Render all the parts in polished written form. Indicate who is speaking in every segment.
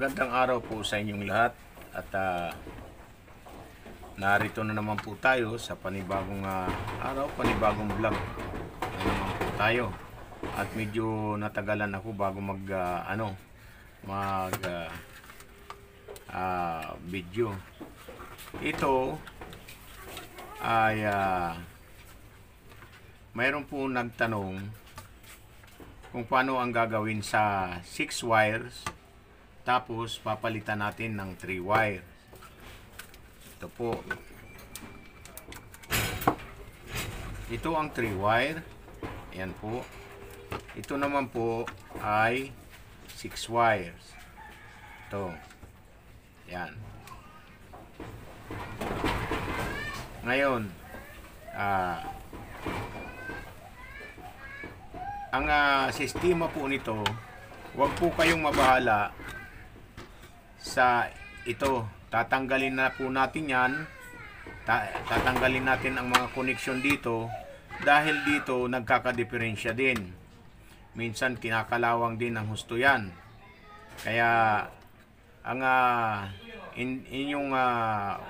Speaker 1: Magandang araw po sa inyong lahat at narito na naman po tayo sa panibagong araw, panibagong vlog na naman po tayo. At medyo natagalan ako bago mag video. Ito ay mayroon po nagtanong kung paano ang gagawin sa 6 wires tapos papalitan natin ng 3 wires. Ito po. Ito ang 3 wire. Ayan po. Ito naman po ay 6 wires. Ito. Ayan. Ngayon, ang sistema po nito, huwag po kayong mabahala sa ito. Tatanggalin na po natin yan. Tatanggalin natin ang mga connection dito dahil dito nagkakadiferensya din. Minsan kinakalawang din ang husto yan. Kaya ang inyong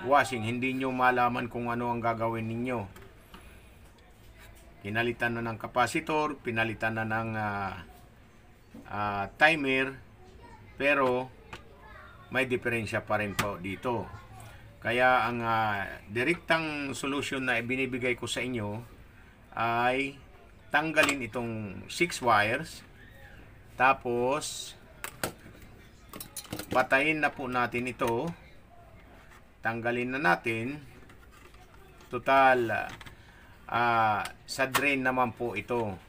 Speaker 1: washing, hindi nyo malaman kung ano ang gagawin ninyo. Pinalitan na ng capacitor, pinalitan na ng timer, pero may diferensya pa rin po dito. Kaya ang direktang solution na ibinibigay ko sa inyo ay tanggalin itong 6 wires, tapos patayin na po natin ito, tanggalin na natin. Total sa drain naman po itong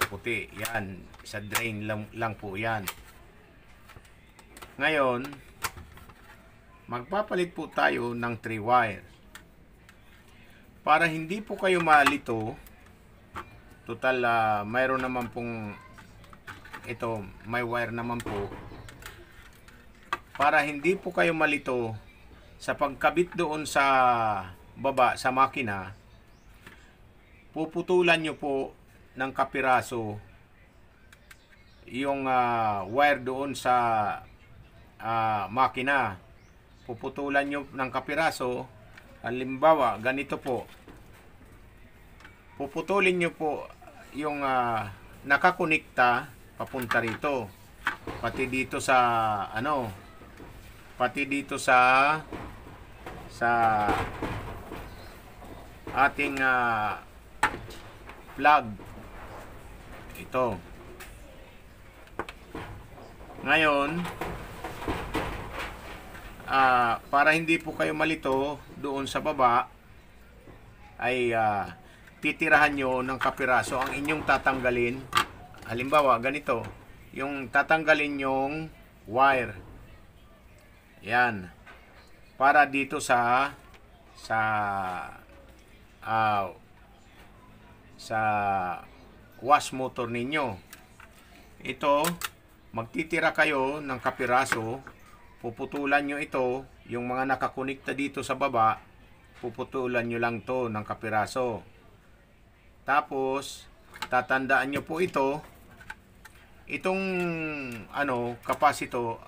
Speaker 1: puti, yan sa drain lang po yan. Ngayon, magpapalit po tayo ng 3 wires. Para hindi po kayo malito, total mayroon naman pong ito, may wire naman po. Para hindi po kayo malito sa pagkabit doon sa baba sa makina, puputulan nyo po ng kapiraso yung wire doon sa makina. Puputulan nyo ng kapiraso. Halimbawa, ganito po. Puputulin nyo po yung nakakonekta papunta rito. Pati dito sa pati dito sa ating plug. Ito. Ngayon, para hindi po kayo malito doon sa baba, ay titirahan nyo ng kapiraso ang inyong tatanggalin. Halimbawa, ganito. Yung tatanggalin nyong wire. Yan. Para dito sa wash motor ninyo. Ito, magtitira kayo ng kapiraso. Puputulan nyo ito, yung mga nakakonekta dito sa baba, puputulan nyo lang to ng kapiraso. Tapos, tatandaan nyo po ito, itong capacitor,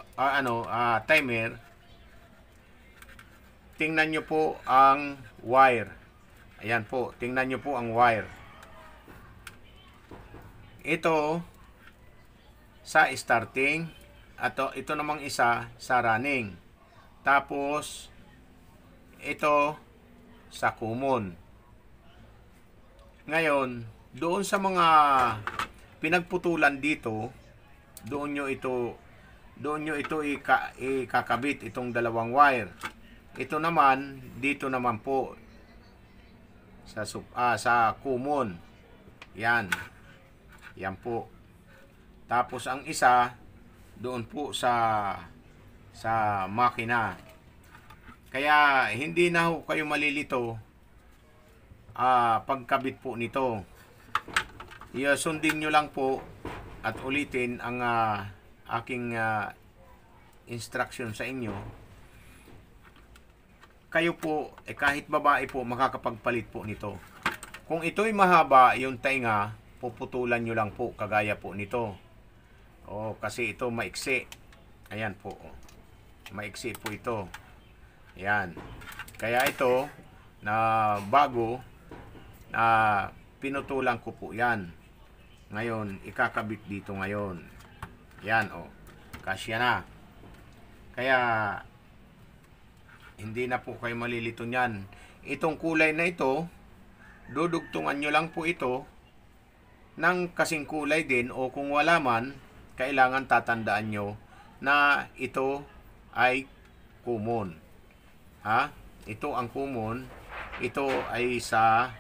Speaker 1: timer, tingnan nyo po ang wire. Ayan po, tingnan nyo po ang wire. Ito, sa starting, at ito namang isa sa running. Tapos ito sa common. Ngayon, doon sa mga pinagputulan dito, doon nyo ito ikakabit itong dalawang wire. Ito naman, dito naman po sa common. Yan. Yan po. Tapos ang isa doon po sa makina. Kaya hindi na ho kayo malilito pagkabit po nito. Sundin nyo lang po at ulitin ang aking instruction sa inyo. Kayo po, kahit babae po, makakapagpalit po nito. Kung ito'y mahaba yung tainga, puputulan nyo lang po kagaya po nito. Oh, kasi ito maiksi. Ayan po. Oh. Maiksi po ito. Ayan. Kaya ito na bago na pinutulan ko po yan. Ngayon, ikakabit dito ngayon. Yan, oh. Kasya na. Kaya, hindi na po kayo malilito niyan. Itong kulay na ito, dudugtungan nyo lang po ito ng kasing kulay din, o kung wala man, kailangan tatandaan nyo na ito ay common. Ha? Ito ang common. Ito ay sa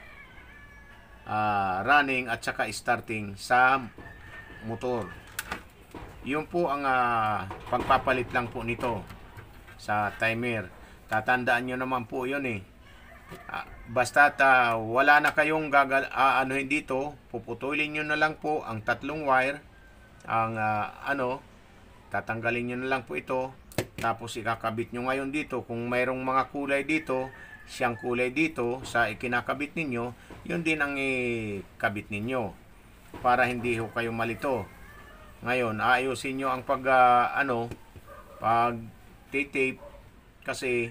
Speaker 1: running at saka starting sa motor. Yun po ang pagpapalit lang po nito sa timer. Tatandaan nyo naman po yun eh. Basta wala na kayong anuhin dito, puputulin nyo na lang po ang tatlong wire. Ang tatanggalin nyo na lang po ito. Tapos ikakabit nyo ngayon dito. Kung mayroong mga kulay dito, siyang kulay dito sa ikinakabit ninyo, yun din ang ikabit ninyo para hindi ho kayo malito. Ngayon, ayusin nyo ang pag tape kasi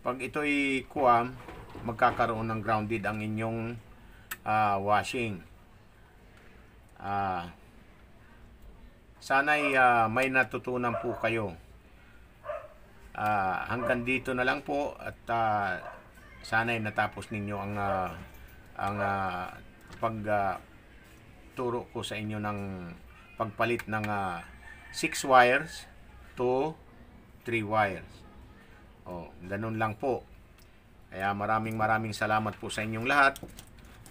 Speaker 1: pag ito'y kuwam, magkakaroon ng grounded ang inyong washing. Sana'y may natutunan po kayo. Hanggang dito na lang po at sana'y natapos ninyo ang pagturo ko sa inyo ng pagpalit ng 6 wires to 3 wires. Ganun lang po. Kaya maraming salamat po sa inyong lahat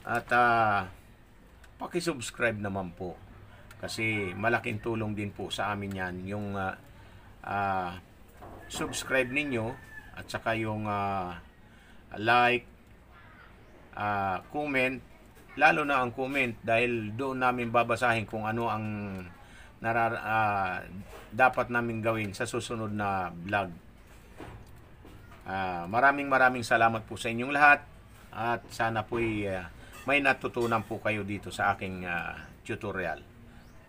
Speaker 1: at paki-subscribe naman po kasi malaking tulong din po sa amin yan yung subscribe ninyo at saka yung like, comment, lalo na ang comment dahil doon namin babasahin kung ano ang dapat namin gawin sa susunod na vlog. Maraming salamat po sa inyong lahat at sana po may natutunan po kayo dito sa aking tutorial.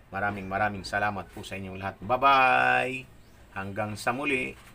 Speaker 1: Maraming salamat po sa inyong lahat. Bye-bye! Hanggang sa muli!